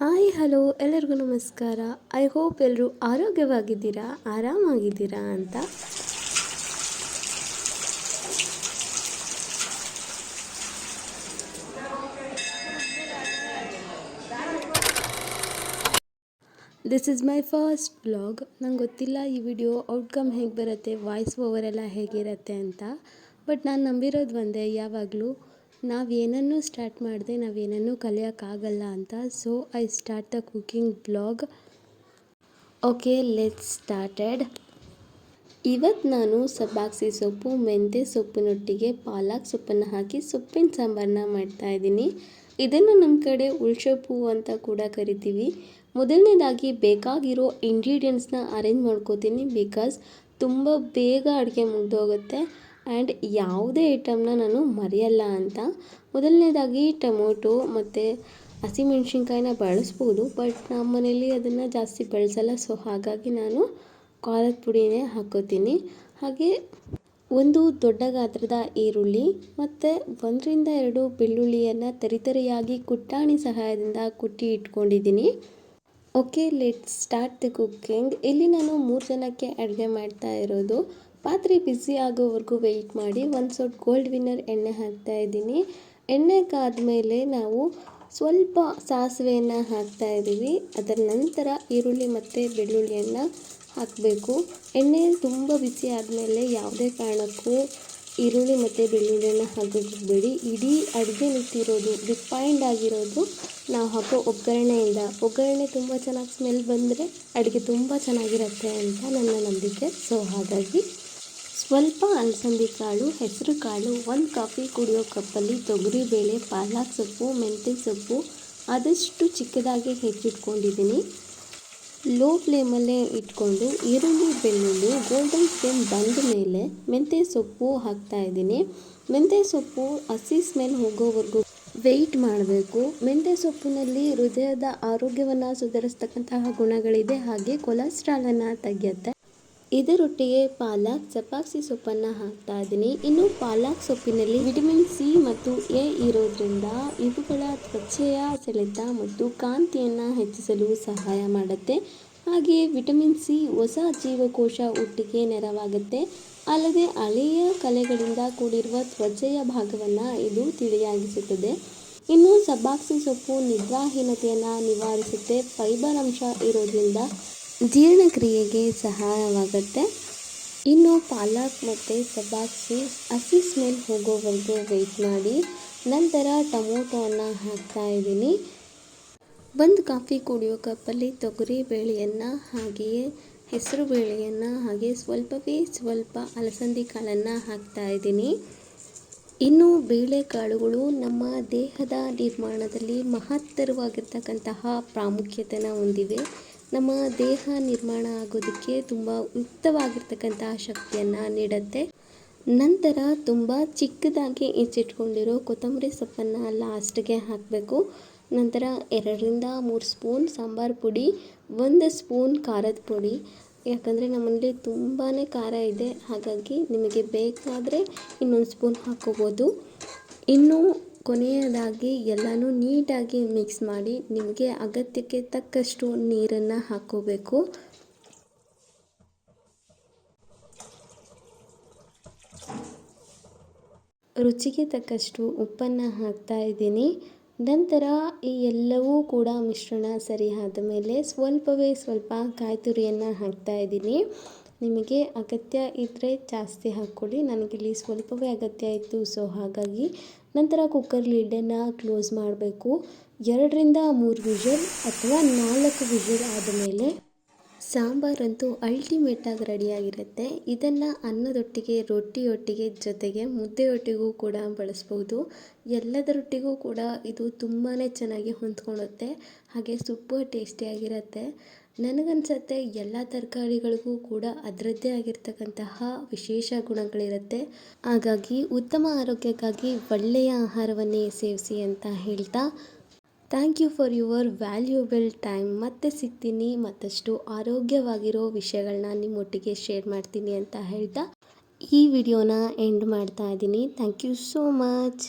Hi hello ಎಲ್ಲರಿಗೂ ನಮಸ್ಕಾರ. I hope ಎಲ್ಲರೂ ಆರೋಗ್ಯವಾಗಿದ್ದೀರಾ, ಆರಾಮಾಗಿದ್ದೀರಾ ಅಂತ. This is my first vlog. ನಂಗೆ ಗೊತ್ತಿಲ್ಲ ಈ ವಿಡಿಯೋ ಔಟ್ಕಮ್ ಹೇಗೆ ಬರುತ್ತೆ, ವಾಯ್ಸ್ ಓವರ್ ಎಲ್ಲ ಹೇಗಿರುತ್ತೆ ಅಂತ. ಬಟ್ ನಾನು ನಂಬಿರೋದು ಒಂದೇ, ಯಾವಾಗಲೂ ನಾವೇನನ್ನು ಸ್ಟಾರ್ಟ್ ಮಾಡಿದೆ ನಾವೇನನ್ನು ಕಲಿಯೋಕ್ಕಾಗಲ್ಲ ಅಂತ. So I start the cooking vlog. Okay, let's started. ಇವತ್ತು ನಾನು ಸಬ್ಬಾಕ್ಸಿ ಸೊಪ್ಪು, ಮೆಂತ್ಯ ಸೊಪ್ಪಿನೊಟ್ಟಿಗೆ ಪಾಲಕ್ ಸೊಪ್ಪನ್ನು ಹಾಕಿ ಸೊಪ್ಪಿನ ಸಾಂಬಾರನ್ನ ಮಾಡ್ತಾಯಿದ್ದೀನಿ. ಇದನ್ನು ನಮ್ಮ ಕಡೆ ಉಳ್ಸೊಪ್ಪು ಅಂತ ಕೂಡ ಕರಿತೀವಿ. ಮೊದಲನೇದಾಗಿ ಬೇಕಾಗಿರೋ ಇಂಗ್ರೀಡಿಯೆಂಟ್ಸ್ನ ಅರೇಂಜ್ ಮಾಡ್ಕೋತೀನಿ, ಬಿಕಾಸ್ ತುಂಬ ಬೇಗ ಅಡುಗೆ ಮುಗ್ದೋಗುತ್ತೆ ಆ್ಯಂಡ್ ಯಾವುದೇ ಐಟಮ್ನ ನಾನು ಮರೆಯಲ್ಲ ಅಂತ. ಮೊದಲನೇದಾಗಿ ಟೊಮೊಟೊ ಮತ್ತು ಹಸಿಮೆಣ್ಸಿನ್ಕಾಯಿನ ಬಳಸ್ಬೋದು, ಬಟ್ ನಮ್ಮ ಮನೇಲಿ ಅದನ್ನು ಜಾಸ್ತಿ ಬಳಸಲ್ಲ. ಸೊ ಹಾಗಾಗಿ ನಾನು ಖಾರದ ಪುಡಿನೇ ಹಾಕ್ಕೋತೀನಿ. ಹಾಗೆ ಒಂದು ದೊಡ್ಡ ಗಾತ್ರದ ಈರುಳ್ಳಿ ಮತ್ತು 1-2 ಬೆಳ್ಳುಳ್ಳಿಯನ್ನು ತರಿತರಿಯಾಗಿ ಕುಟ್ಟಾಣಿ ಸಹಾಯದಿಂದ ಕುಟ್ಟಿ ಇಟ್ಕೊಂಡಿದ್ದೀನಿ. Okay, let's start the cooking. ಇಲ್ಲಿ ನಾನು 3 ಜನಕ್ಕೆ ಅಡುಗೆ ಮಾಡ್ತಾ ಇರೋದು. ಪಾತ್ರೆ ಬಿಸಿ ಆಗೋವರೆಗೂ ವೆಯ್ಟ್ ಮಾಡಿ ಒಂದು ಸ್ವಲ್ಪ ಗೋಲ್ಡ್ ವಿನ್ನರ್ ಎಣ್ಣೆ ಹಾಕ್ತಾಯಿದ್ದೀನಿ. ಎಣ್ಣೆ ಕಾದ್ಮೇಲೆ ನಾವು ಸ್ವಲ್ಪ ಸಾಸಿವೆಯನ್ನು ಹಾಕ್ತಾಯಿದ್ದೀವಿ. ಅದರ ನಂತರ ಈರುಳ್ಳಿ ಮತ್ತು ಬೆಳ್ಳುಳ್ಳಿಯನ್ನು ಹಾಕಬೇಕು. ಎಣ್ಣೆ ತುಂಬ ಬಿಸಿ ಆದಮೇಲೆ ಯಾವುದೇ ಕಾರಣಕ್ಕೂ ಈರುಳ್ಳಿ ಮತ್ತು ಬೆಳ್ಳುಳ್ಳಿಯನ್ನು ಹಾಕೋಬೇಡಿ. ಇಡೀ ಅಡುಗೆ ನಿಂತಿರೋದು ರಿಫೈಂಡ್ ಆಗಿರೋದು ನಾವು ಹಾಕೋ ಒಗ್ಗರಣೆ ತುಂಬ ಚೆನ್ನಾಗಿ ಸ್ಮೆಲ್ ಬಂದರೆ ಅಡುಗೆ ತುಂಬ ಚೆನ್ನಾಗಿರುತ್ತೆ ಅಂತ ನನ್ನ ನಂಬಿಕೆ. ಸೊ ಹಾಗಾಗಿ ಸ್ವಲ್ಪ ಅಲಸಂದಿ ಕಾಳು, ಹೆಸರು ಕಾಳು, 1 ಕಾಫಿ ಕುಡಿಯೋ ಕಪ್ಪಲ್ಲಿ ತೊಗರಿಬೇಳೆ, ಪಾಲಕ್ ಸೊಪ್ಪು, ಮೆಂತ್ಯ ಸೊಪ್ಪು ಆದಷ್ಟು ಚಿಕ್ಕದಾಗಿ ಹೆಚ್ಚಿಟ್ಕೊಂಡಿದ್ದೀನಿ. ಲೋ ಫ್ಲೇಮಲ್ಲೇ ಇಟ್ಕೊಂಡು ಈರುಳ್ಳಿ ಬೆಳ್ಳುಳ್ಳಿ ಗೋಲ್ಡನ್ ಫ್ಲೇಮ್ ಬಂದ ಮೇಲೆ ಮೆಂತ್ಯ ಸೊಪ್ಪು ಹಾಕ್ತಾಯಿದ್ದೀನಿ. ಮೆಂತ್ಯ ಸೊಪ್ಪು ಹಸಿ ಸ್ಮೆಲ್ ಹೋಗೋವರೆಗೂ ವೆಯ್ಟ್ ಮಾಡಬೇಕು. ಮೆಂತ್ಯ ಸೊಪ್ಪಿನಲ್ಲಿ ಹೃದಯದ ಆರೋಗ್ಯವನ್ನು ಸುಧಾರಿಸ್ತಕ್ಕಂತಹ ಗುಣಗಳಿದೆ, ಹಾಗೆ ಕೊಲೆಸ್ಟ್ರಾಲನ್ನು ತೆಗೆಯುತ್ತೆ. ಇದರೊಟ್ಟಿಗೆ ಪಾಲಕ್ ಸಬ್ಬಾಕ್ಸಿ ಸೊಪ್ಪನ್ನು ಹಾಕ್ತಾಯಿದ್ದೀನಿ. ಇನ್ನು ಪಾಲಕ್ ಸೊಪ್ಪಿನಲ್ಲಿ ವಿಟಮಿನ್ ಸಿ ಮತ್ತು ಎ ಇರೋದ್ರಿಂದ ಇವುಗಳ ತ್ವಚೆಯ ಸೆಳೆತ ಮತ್ತು ಕಾಂತಿಯನ್ನು ಹೆಚ್ಚಿಸಲು ಸಹಾಯ ಮಾಡುತ್ತೆ. ಹಾಗೆಯೇ ವಿಟಮಿನ್ ಸಿ ಹೊಸ ಜೀವಕೋಶ ಹುಟ್ಟಿಗೆ ನೆರವಾಗುತ್ತೆ. ಅಲ್ಲದೆ ಹಳೆಯ ಕಲೆಗಳಿಂದ ಕೂಡಿರುವ ತ್ವಚೆಯ ಭಾಗವನ್ನು ಇದು ತಿಳಿಯಾಗಿಸುತ್ತದೆ. ಇನ್ನು ಸಬ್ಬಾಕ್ಸಿ ಸೊಪ್ಪು ನಿದ್ರಾಹೀನತೆಯನ್ನು ನಿವಾರಿಸುತ್ತೆ. ಫೈಬರ್ ಅಂಶ ಇರೋದ್ರಿಂದ ಜೀರ್ಣಕ್ರಿಯೆಗೆ ಸಹಾಯವಾಗುತ್ತೆ. ಇನ್ನು ಪಾಲಕ್ ಮತ್ತು ಸಬ್ಬಾಕ್ಸಿ ಹಸಿ ಸ್ಮೆಲ್ ಹೋಗೋವರೆಗೂ ವೆಯ್ಟ್ ಮಾಡಿ ನಂತರ ಟೊಮೊಟೊವನ್ನು ಹಾಕ್ತಾಯಿದ್ದೀನಿ. 1 ಕಾಫಿ ಕುಡಿಯೋ ಕಪ್ಪಲ್ಲಿ ತೊಗರಿ ಬೇಳೆಯನ್ನು, ಹಾಗೆಯೇ ಹೆಸರು ಬೇಳೆಯನ್ನು, ಹಾಗೆ ಸ್ವಲ್ಪ ಅಲಸಂದಿ ಕಾಳನ್ನು ಹಾಕ್ತಾಯಿದ್ದೀನಿ. ಇನ್ನು ಬೇಳೆಕಾಳುಗಳು ನಮ್ಮ ದೇಹದ ನಿರ್ಮಾಣದಲ್ಲಿ ಮಹತ್ತರವಾಗಿರ್ತಕ್ಕಂತಹ ಪ್ರಾಮುಖ್ಯತೆಯನ್ನು ಹೊಂದಿವೆ. ನಮ್ಮ ದೇಹ ನಿರ್ಮಾಣ ಆಗೋದಕ್ಕೆ ತುಂಬ ಯುಕ್ತವಾಗಿರ್ತಕ್ಕಂತಹ ಶಕ್ತಿಯನ್ನು ನೀಡುತ್ತೆ. ನಂತರ ತುಂಬ ಚಿಕ್ಕದಾಗಿ ಹೆಚ್ಚಿಟ್ಕೊಂಡಿರೋ ಕೊತ್ತಂಬರಿ ಸೊಪ್ಪನ್ನು ಲಾಸ್ಟ್ಗೆ ಹಾಕಬೇಕು. ನಂತರ 2-3 ಸ್ಪೂನ್ ಸಾಂಬಾರು ಪುಡಿ, 1 ಸ್ಪೂನ್ ಖಾರದ ಪುಡಿ. ಯಾಕಂದರೆ ನಮ್ಮಲ್ಲಿ ತುಂಬಾ ಖಾರ ಇದೆ, ಹಾಗಾಗಿ ನಿಮಗೆ ಬೇಕಾದರೆ ಇನ್ನೊಂದು ಸ್ಪೂನ್ ಹಾಕ್ಕೋಬೋದು. ಇನ್ನು ಕೊನೆಯದಾಗಿ ಎಲ್ಲನೂ ನೀಟಾಗಿ ಮಿಕ್ಸ್ ಮಾಡಿ ನಿಮಗೆ ಅಗತ್ಯಕ್ಕೆ ತಕ್ಕಷ್ಟು ನೀರನ್ನು ಹಾಕ್ಕೋಬೇಕು. ರುಚಿಗೆ ತಕ್ಕಷ್ಟು ಉಪ್ಪನ್ನು ಹಾಕ್ತಾಯಿದ್ದೀನಿ. ನಂತರ ಈ ಎಲ್ಲವೂ ಕೂಡ ಮಿಶ್ರಣ ಸರಿ ಆದ ಮೇಲೆ ಸ್ವಲ್ಪ ಕಾಯಿ ತುರಿಯನ್ನು ಹಾಕ್ತಾಯಿದ್ದೀನಿ. ನಿಮಗೆ ಅಗತ್ಯ ಇದ್ದರೆ ಜಾಸ್ತಿ ಹಾಕ್ಕೊಳ್ಳಿ, ನನಗಿಲ್ಲಿ ಸ್ವಲ್ಪವೇ ಅಗತ್ಯ ಇತ್ತು. ಸೊ ಹಾಗಾಗಿ ನಂತರ ಕುಕ್ಕರ್ ಲಿಡ್ಡನ್ನು ಕ್ಲೋಸ್ ಮಾಡಬೇಕು. 2-3 ವಿಷಲ್ ಅಥವಾ 4 ವಿಷಲ್ ಆದಮೇಲೆ ಸಾಂಬಾರಂತೂ ಅಲ್ಟಿಮೇಟಾಗಿ ರೆಡಿಯಾಗಿರುತ್ತೆ. ಇದನ್ನು ಅನ್ನದೊಟ್ಟಿಗೆ, ರೊಟ್ಟಿಯೊಟ್ಟಿಗೆ, ಜೊತೆಗೆ ಮುದ್ದೆಯೊಟ್ಟಿಗೂ ಕೂಡ ಬಳಸ್ಬೋದು. ಎಲ್ಲದರೊಟ್ಟಿಗೂ ಕೂಡ ಇದು ತುಂಬಾ ಚೆನ್ನಾಗಿ ಹೊಂದ್ಕೊಳ್ಳುತ್ತೆ. ಹಾಗೆ ಸೂಪರ್ ಟೇಸ್ಟಿಯಾಗಿರುತ್ತೆ. ನನಗನ್ಸುತ್ತೆ ಎಲ್ಲ ತರಕಾರಿಗಳಿಗೂ ಕೂಡ ಅದರದ್ದೇ ಆಗಿರ್ತಕ್ಕಂತಹ ವಿಶೇಷ ಗುಣಗಳಿರುತ್ತೆ. ಹಾಗಾಗಿ ಉತ್ತಮ ಆರೋಗ್ಯಕ್ಕಾಗಿ ಒಳ್ಳೆಯ ಆಹಾರವನ್ನೇ ಸೇವಿಸಿ ಅಂತ ಹೇಳ್ತಾ, thank you for your valuable time. ಮತ್ತೆ ಸಿಗ್ತೀನಿ, ಮತ್ತಷ್ಟು ಆರೋಗ್ಯವಾಗಿರೋ ವಿಷಯಗಳನ್ನ ನಿಮ್ಮೊಟ್ಟಿಗೆ ಶೇರ್ ಮಾಡ್ತೀನಿ ಅಂತ ಹೇಳ್ತಾ ಈ ವಿಡಿಯೋನ ಎಂಡ್ ಮಾಡ್ತಾ ಇದ್ದೀನಿ. Thank you so much.